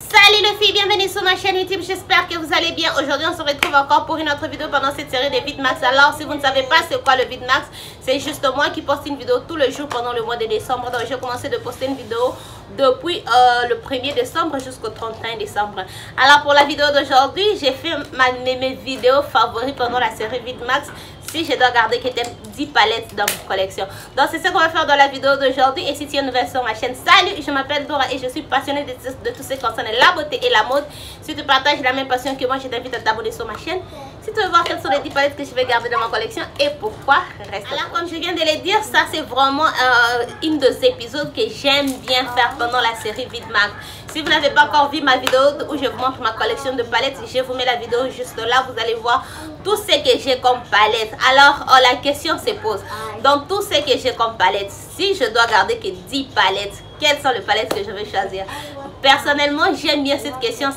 Salut les filles, bienvenue sur ma chaîne YouTube, j'espère que vous allez bien. Aujourd'hui on se retrouve encore pour une autre vidéo pendant cette série de VidMax. Alors si vous ne savez pas c'est quoi le VidMax, c'est juste moi qui poste une vidéo tous les jours pendant le mois de décembre. Donc j'ai commencé de poster une vidéo depuis le 1er décembre jusqu'au 31 décembre. Alors pour la vidéo d'aujourd'hui, j'ai fait mes vidéos favoris pendant la série VidMax. Si je dois garder que 10 palettes dans ma collection. Donc c'est ce qu'on va faire dans la vidéo d'aujourd'hui. Et si tu es nouvelle sur ma chaîne, salut, je m'appelle Dora et je suis passionnée de tout ce qui concerne la beauté et la mode. Si tu partages la même passion que moi, je t'invite à t'abonner sur ma chaîne. Si tu veux voir quelles sont les 10 palettes que je vais garder dans ma collection et pourquoi, reste. Alors comme je viens de le dire, ça c'est vraiment une des épisodes que j'aime bien faire pendant la série VidMax. Si vous n'avez pas encore vu ma vidéo où je vous montre ma collection de palettes, je vous mets la vidéo juste là, vous allez voir tout ce que j'ai comme palette. Alors la question se pose, dans tout ce que j'ai comme palette, si je dois garder que 10 palettes, quelles sont les palettes que je vais choisir? Personnellement, j'aime bien cette question.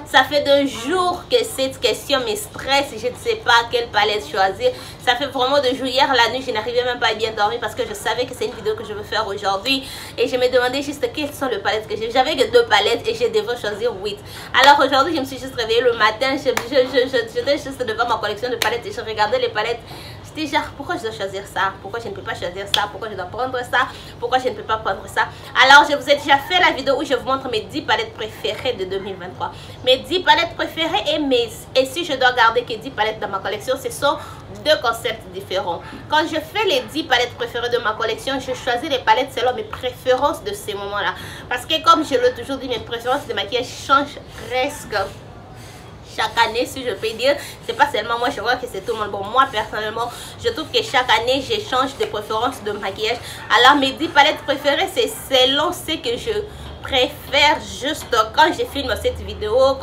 Ça fait 2 jours que cette question me stresse. Je ne sais pas quelle palette choisir. Ça fait vraiment 2 jours. Hier, la nuit, je n'arrivais même pas à bien dormir parce que je savais que c'est une vidéo que je veux faire aujourd'hui. Et je me demandais juste quelles sont les palettes que j'ai. J'avais que 2 palettes et je devais choisir 8. Alors aujourd'hui, je me suis juste réveillée le matin. J'étais juste devant ma collection de palettes et je regardais les palettes. J'étais genre, pourquoi je dois choisir ça? Pourquoi je ne peux pas choisir ça? Pourquoi je dois prendre ça? Pourquoi je ne peux pas prendre ça? Alors, je vous ai déjà fait la vidéo où je vous montre mes 10 palettes préférées de 2023. Mes 10 palettes préférées et si je dois garder que 10 palettes dans ma collection, ce sont 2 concepts différents. Quand je fais les 10 palettes préférées de ma collection, je choisis les palettes selon mes préférences de ces moments-là. Parce que comme je l'ai toujours dit, mes préférences de maquillage changent presque chaque année, si je peux dire. C'est pas seulement moi, je vois que c'est tout le monde. Bon, moi personnellement, je trouve que chaque année je change de préférence de maquillage. Alors mes 10 palettes préférées, c'est selon ce que je préfère juste quand je filme cette vidéo,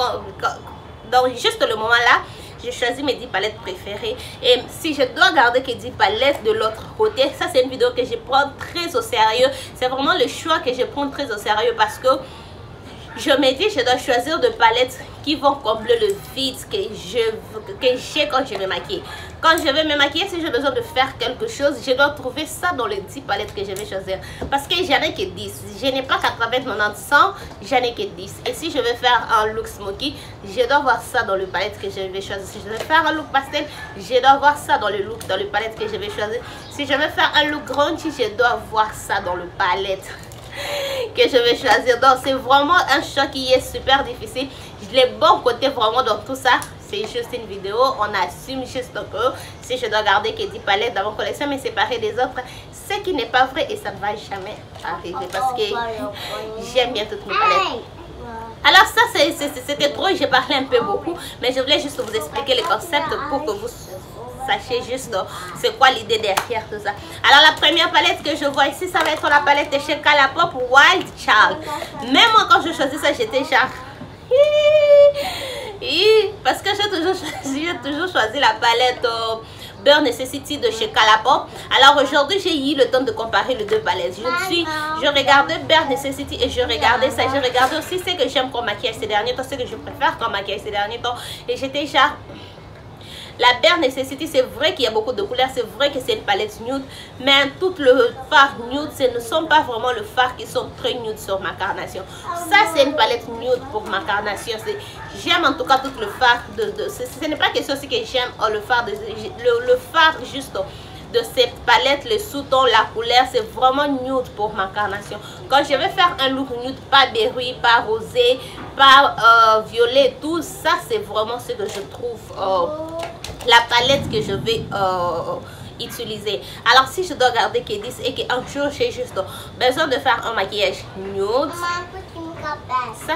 donc juste le moment là, j'ai choisi mes 10 palettes préférées. Et si je dois garder que 10 palettes de l'autre côté, ça c'est une vidéo que je prends très au sérieux. C'est vraiment le choix que je prends très au sérieux parce que je me dis, je dois choisir des palettes qui vont combler le vide que j'ai quand je vais maquiller. Quand je vais me maquiller, si j'ai besoin de faire quelque chose, je dois trouver ça dans les 10 palettes que je vais choisir. Parce que j'en ai que 10. Je n'ai pas 80, 90, 100, j'en ai que 10. Et si je vais faire un look smoky, je dois voir ça dans les palettes que je vais choisir. Si je vais faire un look pastel, je dois voir ça dans les palettes que je vais choisir. Si je vais faire un look grungy, je dois voir ça dans les palettes que je vais choisir. Donc c'est vraiment un choix qui est super difficile. Les bons côtés vraiment dans tout ça, c'est juste une vidéo, on assume juste que si je dois garder que 10 palettes dans mon collection mais séparer des autres, ce qui n'est pas vrai et ça ne va jamais arriver parce que j'aime bien toutes mes palettes. Alors ça c'était trop, j'ai parlé un peu beaucoup, mais je voulais juste vous expliquer les concepts pour que vous sachez juste c'est quoi l'idée derrière tout ça. Alors la première palette que je vois ici, ça va être la palette de chez Colourpop Wild Child. Même moi quand je choisis ça, j'étais genre parce que j'ai toujours choisi la palette Bare Necessity de chez Colourpop. Alors aujourd'hui j'ai eu le temps de comparer les 2 palettes. Je regardais Bare Necessity et je regardais ça. Je regardais aussi ce que j'aime comme maquillage ces derniers temps, ce que je préfère comme maquillage ces derniers temps. Et j'étais genre, la Bare Necessity, c'est vrai qu'il y a beaucoup de couleurs, c'est vrai que c'est une palette nude, mais tout le fard nude, ce ne sont pas vraiment le fard qui sont très nude sur ma carnation. Ça, c'est une palette nude pour ma carnation. J'aime en tout cas tout le fard. Ce n'est pas question aussi que j'aime le fard, le fard juste de cette palette, le sous-ton, la couleur, c'est vraiment nude pour ma carnation. Quand je vais faire un look nude, pas berry, pas rosé, pas violet, tout ça, c'est vraiment ce que je trouve la palette que je vais utiliser. Alors si je dois garder que 10 et qu'un jour j'ai juste besoin de faire un maquillage nude,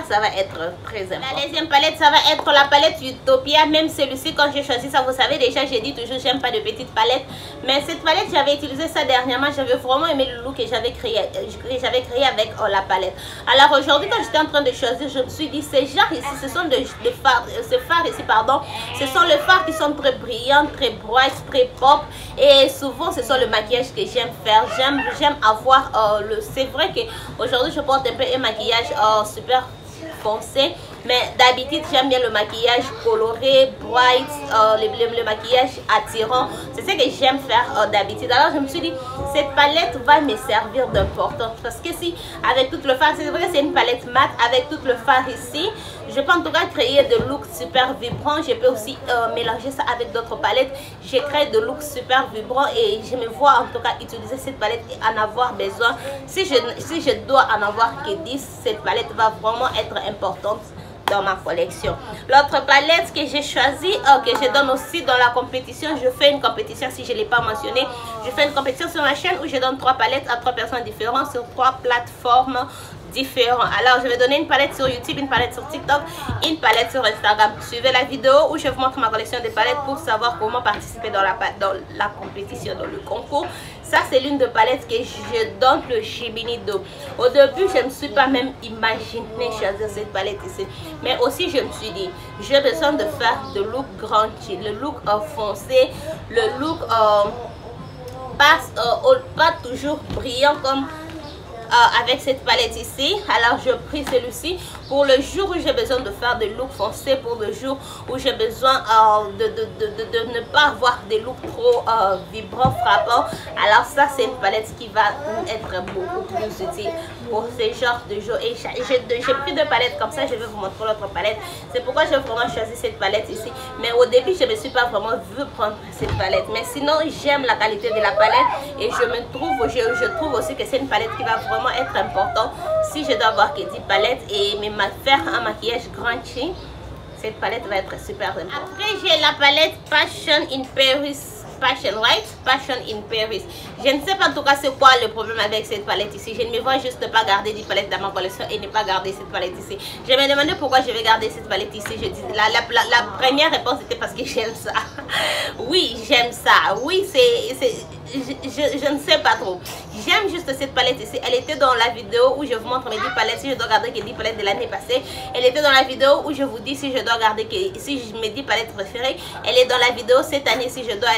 ça va être très important. La deuxième palette, ça va être la palette Utopia. Même celui-ci, quand j'ai choisi ça, vous savez déjà, j'ai dit toujours j'aime pas de petites palettes, mais cette palette j'avais utilisé ça dernièrement. J'avais vraiment aimé le look que j'avais créé avec la palette. Alors aujourd'hui, quand j'étais en train de choisir, je me suis dit ces genres ici, ce sont ce phare ici, pardon, ce sont les fards qui sont très brillants, très bright, très pop, et souvent ce sont le maquillage que j'aime faire. J'aime avoir c'est vrai que aujourd'hui je porte un peu un maquillage super foncé. Mais d'habitude, j'aime bien le maquillage coloré, bright, le maquillage attirant. C'est ce que j'aime faire d'habitude. Alors, je me suis dit, cette palette va me servir d'importance. Parce que si, avec tout le fard, c'est vrai que c'est une palette mat, avec tout le fard ici, je peux en tout cas créer des looks super vibrants. Je peux aussi mélanger ça avec d'autres palettes. J'ai créé des looks super vibrants et je me vois en tout cas utiliser cette palette et en avoir besoin. Si je dois en avoir que 10, cette palette va vraiment être importante dans ma collection. L'autre palette que j'ai choisie, que je donne aussi dans la compétition, je fais une compétition, si je ne l'ai pas mentionné, je fais une compétition sur ma chaîne où je donne 3 palettes à 3 personnes différentes sur 3 plateformes différentes. Alors je vais donner une palette sur YouTube, une palette sur TikTok, une palette sur Instagram. Suivez la vidéo où je vous montre ma collection de palettes pour savoir comment participer dans la compétition, dans le concours. Ça c'est l'une des palettes que je donne, le Shibini Do. Au début je ne me suis pas même imaginé choisir cette palette ici, mais aussi je me suis dit j'ai besoin de faire de look grand, le look foncé, le look pas toujours brillant comme avec cette palette ici. Alors je pris celui-ci pour le jour où j'ai besoin de faire des looks foncés, pour le jour où j'ai besoin de ne pas avoir des looks trop vibrants, frappants. Alors ça c'est une palette qui va être beaucoup plus utile pour ce genre de jour. Et j'ai pris 2 palettes comme ça, je vais vous montrer l'autre palette. C'est pourquoi j'ai vraiment choisi cette palette ici. Mais au début je ne me suis pas vraiment vu prendre cette palette. Mais sinon j'aime la qualité de la palette et je trouve aussi que c'est une palette qui va vraiment être important si je dois avoir que 10 palettes et me faire un maquillage crunchy. Cette palette va être super importante. Après j'ai la palette Passion in Paris. Passion, right? Passion in Paris. Je ne sais pas en tout cas c'est quoi le problème avec cette palette ici. Je ne me vois juste pas garder 10 palettes dans ma collection et ne pas garder cette palette ici. Je me demandais pourquoi je vais garder cette palette ici. Je dis, la première réponse était parce que j'aime ça. Oui, j'aime ça. Oui, je ne sais pas trop. J'aime juste cette palette ici. Elle était dans la vidéo où je vous montre mes 10 palettes. Si je dois garder que 10 palettes de l'année passée. Elle était dans la vidéo où je vous dis si je dois garder que si mes 10 palettes préférées. Elle est dans la vidéo cette année si je dois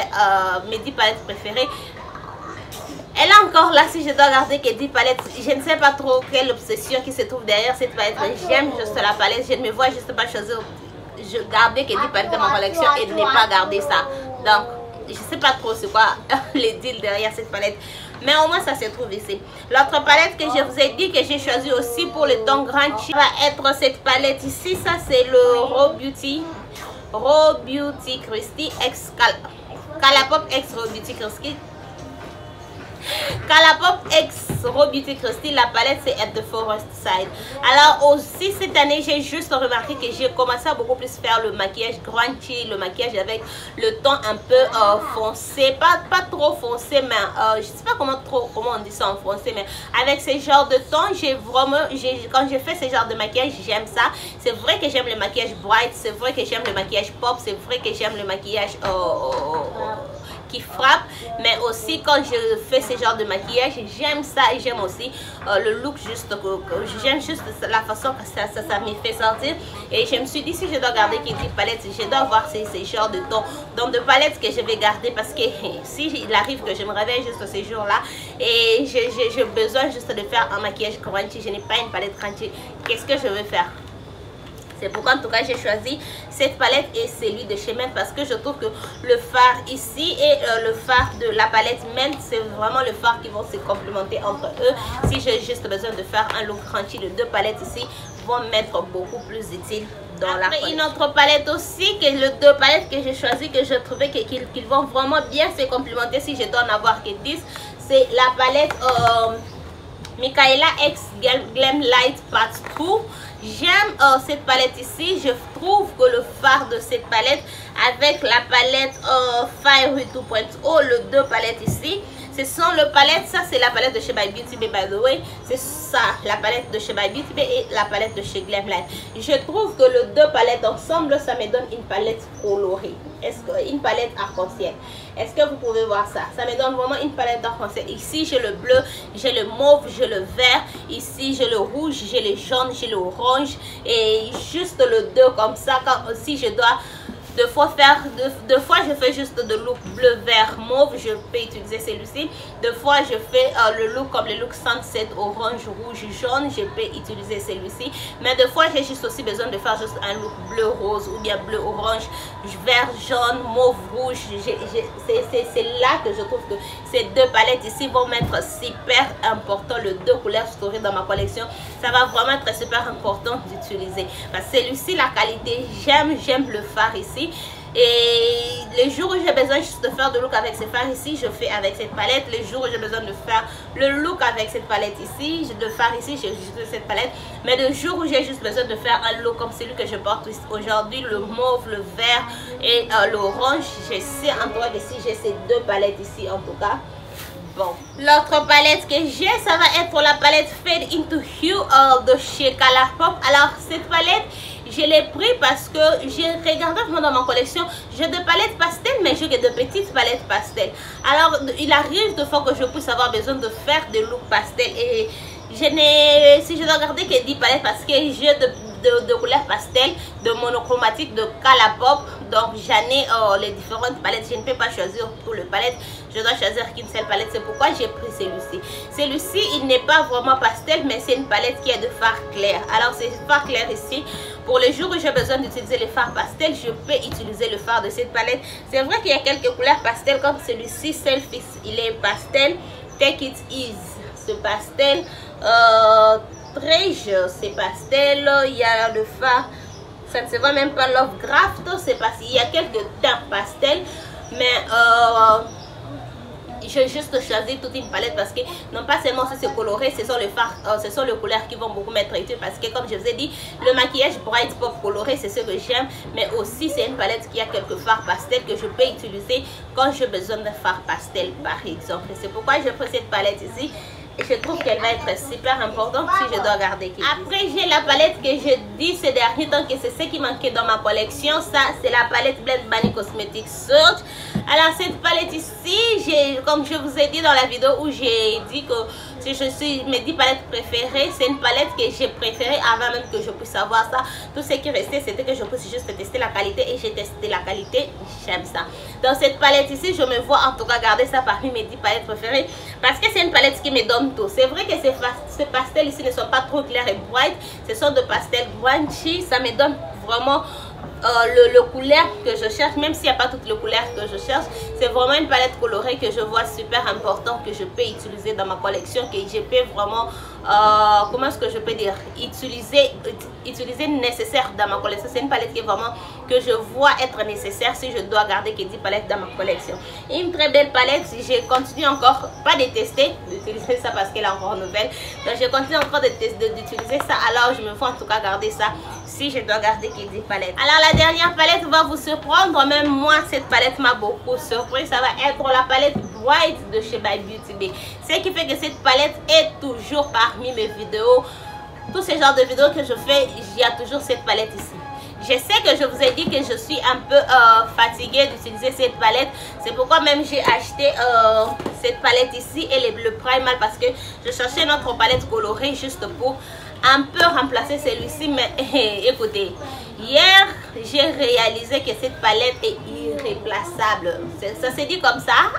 mes 10 palettes préférées. Elle est encore là si je dois garder que 10 palettes. Je ne sais pas trop quelle obsession qui se trouve derrière cette palette. J'aime juste la palette. Je ne me vois juste pas choisir garder que 10 palettes dans ma collection et ne pas garder ça. Donc je ne sais pas trop c'est quoi les deals derrière cette palette. Mais au moins ça se trouve ici. L'autre palette que je vous ai dit que j'ai choisi aussi pour le ton grand va être cette palette ici. Ça c'est le Raw Beauty Christy X Colourpop X Raw Beauty Christy. Colourpop X Raw Beauty Christy, la palette c'est At the Forest Side. Alors aussi cette année j'ai juste remarqué que j'ai commencé à beaucoup plus faire le maquillage crunchy, le maquillage avec le ton un peu foncé, pas trop foncé, mais je sais pas comment on dit ça en français, mais avec ce genre de ton j'ai vraiment, quand je fais ce genre de maquillage j'aime ça. C'est vrai que j'aime le maquillage bright, c'est vrai que j'aime le maquillage pop, c'est vrai que j'aime le maquillage qui frappe, mais aussi quand je fais ce genre de maquillage j'aime ça et j'aime aussi le look juste j'aime juste la façon que ça me fait sentir. Et je me suis dit si je dois garder une petite palette, je dois avoir ces genres de tons, donc de palettes que je vais garder parce que si il arrive que je me réveille juste ces jours là et j'ai besoin juste de faire un maquillage crunchy, je n'ai pas une palette crunchy, qu'est-ce que je vais faire? C'est pourquoi en tout cas j'ai choisi cette palette et celui de chez Mint parce que je trouve que le fard ici et le fard de la palette Mint c'est vraiment le fard qui vont se complémenter entre eux. Si j'ai juste besoin de faire un look crunchy, les 2 palettes ici vont m'être beaucoup plus utiles dans la collection. Une autre palette aussi, que les 2 palettes que j'ai choisi, que je trouvais qu'ils vont vraiment bien se complémenter si je dois en avoir que 10, c'est la palette Micaela X Glam Light Part 2. J'aime cette palette ici. Je trouve que le fard de cette palette avec la palette Fiery 2.0, les 2 palettes ici, ce sont le palette, ça c'est la palette de chez My Beauty Bay by the way, c'est ça la palette de chez My Beauty Bay et la palette de chez Glam Light. Je trouve que les 2 palettes ensemble ça me donne une palette colorée, une palette arc-en-ciel. Est-ce que vous pouvez voir ça? Ça me donne vraiment une palette arc-en-ciel. Ici j'ai le bleu, j'ai le mauve, j'ai le vert, ici j'ai le rouge, j'ai le jaune, j'ai le orange et juste le 2 comme ça. Si je dois Deux fois je fais juste de look bleu, vert, mauve, je peux utiliser celui-ci. Deux fois je fais le look comme le look sunset, orange, rouge, jaune, je peux utiliser celui-ci. Mais deux fois j'ai juste aussi besoin de faire juste un look bleu, rose ou bien bleu, orange, vert, jaune, mauve, rouge. C'est là que je trouve que ces deux palettes ici vont m'être super important. Les deux couleurs Story dans ma collection, ça va vraiment être super important d'utiliser. Parce que celui-ci, la qualité, j'aime le fard ici. Et les jours où j'ai besoin juste de faire de look avec ces fards ici, je fais avec cette palette. Les jours où j'ai besoin de faire le look avec cette palette ici, de fard ici, j'utilise cette palette. Mais le jour où j'ai juste besoin de faire un look comme celui que je porte aujourd'hui, le mauve, le vert et l'orange, je sais en tout cas que si j'ai ces deux palettes ici en tout cas. Bon, l'autre palette que j'ai, ça va être la palette Fade into Hue de chez Colourpop. Alors cette palette, je l'ai pris parce que j'ai regardé vraiment dans ma collection, j'ai des palettes pastel, mais j'ai de petites palettes pastel. Alors il arrive de fois que je puisse avoir besoin de faire des looks pastel et je n'ai, si je dois garder que 10 palettes parce que j'ai de couleurs pastel, de monochromatique, de Colourpop. Donc j'en ai les différentes palettes. Je ne peux pas choisir pour le palette, je dois choisir qu'une seule palette. C'est pourquoi j'ai pris celui-ci. Celui-ci, il n'est pas vraiment pastel, mais c'est une palette qui est de fard clair. Alors c'est fard clair ici. Pour les jours où j'ai besoin d'utiliser le fard pastel, je peux utiliser le fard de cette palette. C'est vrai qu'il y a quelques couleurs pastel comme celui-ci, Selfie, il est pastel. Take It Easy, ce pastel. Treasure, c'est pastel. Il y a le fard, ça ne se voit même pas, Love Graft, c'est parce qu'il y a quelques teintes pastel. Mais j'ai juste choisi toute une palette parce que non pas seulement si c'est coloré, ce sont les fards, ce sont les couleurs qui vont beaucoup m'être utiles parce que comme je vous ai dit, le maquillage Bright Pop coloré c'est ce que j'aime, mais aussi c'est une palette qui a quelques fards pastel que je peux utiliser quand j'ai besoin de fards pastel par exemple. C'est pourquoi j'ai pris cette palette ici. Et je trouve qu'elle va être super importante si je dois garder. Après, j'ai la palette que je dis ces derniers temps que c'est ce qui manquait dans ma collection. Ça, c'est la palette Blend Bunny Cosmetics Surge. Alors, cette palette ici, comme je vous ai dit dans la vidéo où j'ai dit que si je suis mes 10 palettes préférées, c'est une palette que j'ai préférée avant même que je puisse avoir ça. Tout ce qui restait, c'était que je puisse juste tester la qualité et j'ai testé la qualité. J'aime ça. Dans cette palette ici, je me vois en tout cas garder ça parmi mes 10 palettes préférées parce que c'est une palette qui me donne tout. C'est vrai que ces pastels ici ne sont pas trop clairs et bright. Ce sont de pastels crunchy. Ça me donne vraiment le couleur que je cherche, même s'il n'y a pas toutes les couleurs que je cherche. C'est vraiment une palette colorée que je vois super important, que je peux utiliser dans ma collection, que je peux vraiment comment est-ce que je peux dire, utiliser nécessaire dans ma collection. C'est une palette qui est vraiment que je vois être nécessaire si je dois garder que 10 palettes dans ma collection. Une très belle palette. Je continue encore pas de tester, d'utiliser ça parce qu'elle est encore nouvelle, donc je continue encore d'utiliser ça. Alors je me vois en tout cas garder ça si je dois garder que 10 palettes. Alors la dernière palette va vous surprendre, même moi cette palette m'a beaucoup surpris. Ça va être la palette Bright de chez By Beauty Bay. Ce qui fait que cette palette est toujours parmi mes vidéos. Tous ces genres de vidéos que je fais, il y a toujours cette palette ici. Je sais que je vous ai dit que je suis un peu fatiguée d'utiliser cette palette. C'est pourquoi même j'ai acheté cette palette ici et le primal parce que je cherchais notre palette colorée juste pour un peu remplacer celui-ci. Mais écoutez, hier j'ai réalisé que cette palette est irréplaçable. Ça se dit comme ça.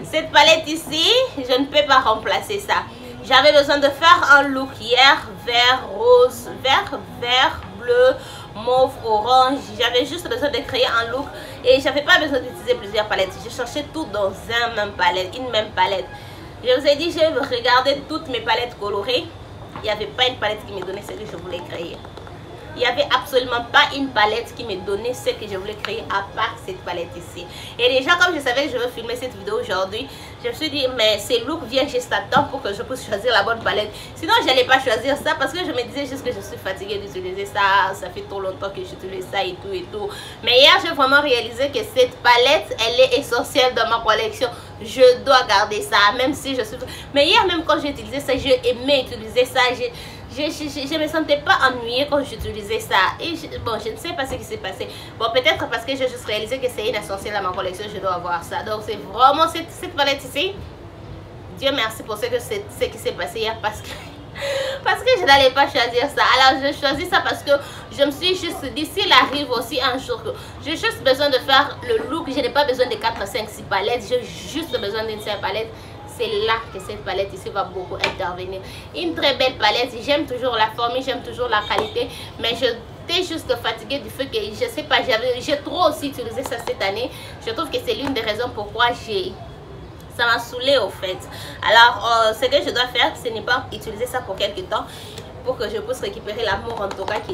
Cette palette ici, je ne peux pas remplacer ça. J'avais besoin de faire un look hier, vert, rose, vert, bleu, mauve, orange. J'avais juste besoin de créer un look et j'avais pas besoin d'utiliser plusieurs palettes. Je cherchais tout dans une même palette. Je vous ai dit, j'ai regardé toutes mes palettes colorées. Il n'y avait pas une palette qui me donnait ce que je voulais créer. Il n'y avait absolument pas une palette qui me donnait ce que je voulais créer à part cette palette ici. Et déjà, comme je savais que je vais filmer cette vidéo aujourd'hui, je me suis dit, mais ces looks viennent juste à temps pour que je puisse choisir la bonne palette. Sinon, je n'allais pas choisir ça parce que je me disais juste que je suis fatiguée d'utiliser ça. Ça fait trop longtemps que j'utilise ça et tout et tout. Mais hier, j'ai vraiment réalisé que cette palette, elle est essentielle dans ma collection. Je dois garder ça, même si je suis... Mais hier, même quand j'ai utilisé ça, j'ai aimé utiliser ça. Je me sentais pas ennuyée quand j'utilisais ça. Et bon, je ne sais pas ce qui s'est passé. Bon, peut-être parce que j'ai juste réalisé que c'est une essentielle à ma collection, je dois avoir ça. Donc, c'est vraiment cette palette ici. Dieu merci pour ce qui s'est passé hier parce que Parce que je n'allais pas choisir ça. Alors je choisis ça parce que je me suis juste dit, s'il arrive aussi un jour que j'ai juste besoin de faire le look, je n'ai pas besoin de 4, 5, 6 palettes, j'ai juste besoin d'une seule palette. C'est là que cette palette ici va beaucoup intervenir. Une très belle palette, j'aime toujours la forme, j'aime toujours la qualité, mais j'étais juste fatiguée du fait que, je sais pas, j'ai trop aussi utilisé ça cette année. Je trouve que c'est l'une des raisons pourquoi ça m'a saoulée au fait. Alors ce que je dois faire, ce n'est pas utiliser ça pour quelques temps, pour que je puisse récupérer l'amour en tout cas que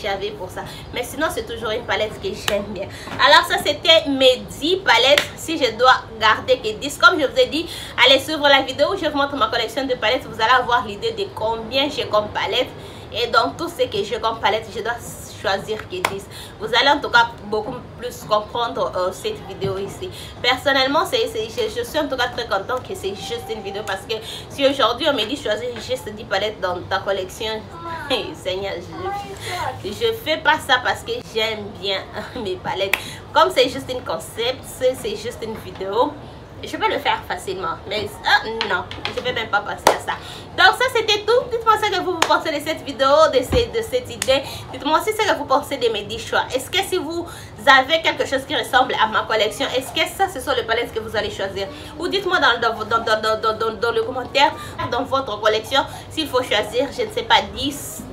j'avais pour ça. Mais sinon c'est toujours une palette que j'aime bien. Alors ça c'était mes 10 palettes. Si je dois garder que 10, comme je vous ai dit, allez suivre la vidéo où je vous montre ma collection de palettes. Vous allez avoir l'idée de combien j'ai comme palette. Et dans tout ce que j'ai comme palette, je dois choisir que 10. Vous allez en tout cas beaucoup plus comprendre cette vidéo ici. Personnellement, je suis en tout cas très contente que c'est juste une vidéo, parce que si aujourd'hui on me dit choisir juste 10 palettes dans ta collection, Seigneur, je fais pas ça parce que j'aime bien mes palettes. Comme c'est juste une concept, c'est juste une vidéo, je peux le faire facilement, mais non, je ne vais même pas passer à ça. Donc ça c'était tout. Dites-moi ce que vous pensez de cette vidéo, de cette idée. Dites-moi aussi ce que vous pensez de mes 10 choix. Est-ce que si vous avez quelque chose qui ressemble à ma collection, est-ce que ça ce sont les palettes que vous allez choisir? Ou dites-moi dans le commentaire, dans votre collection, s'il faut choisir, je ne sais pas, 10,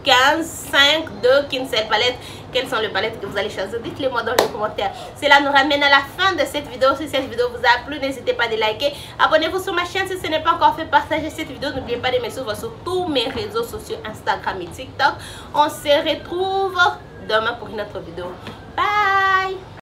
15, 5, 2, qu'une seule palette. Quelles sont les palettes que vous allez choisir? Dites-les moi dans les commentaires. Cela nous ramène à la fin de cette vidéo. Si cette vidéo vous a plu, n'hésitez pas à liker. Abonnez-vous sur ma chaîne si ce n'est pas encore fait. Partagez cette vidéo. N'oubliez pas de me suivre sur tous mes réseaux sociaux, Instagram et TikTok. On se retrouve demain pour une autre vidéo. Bye!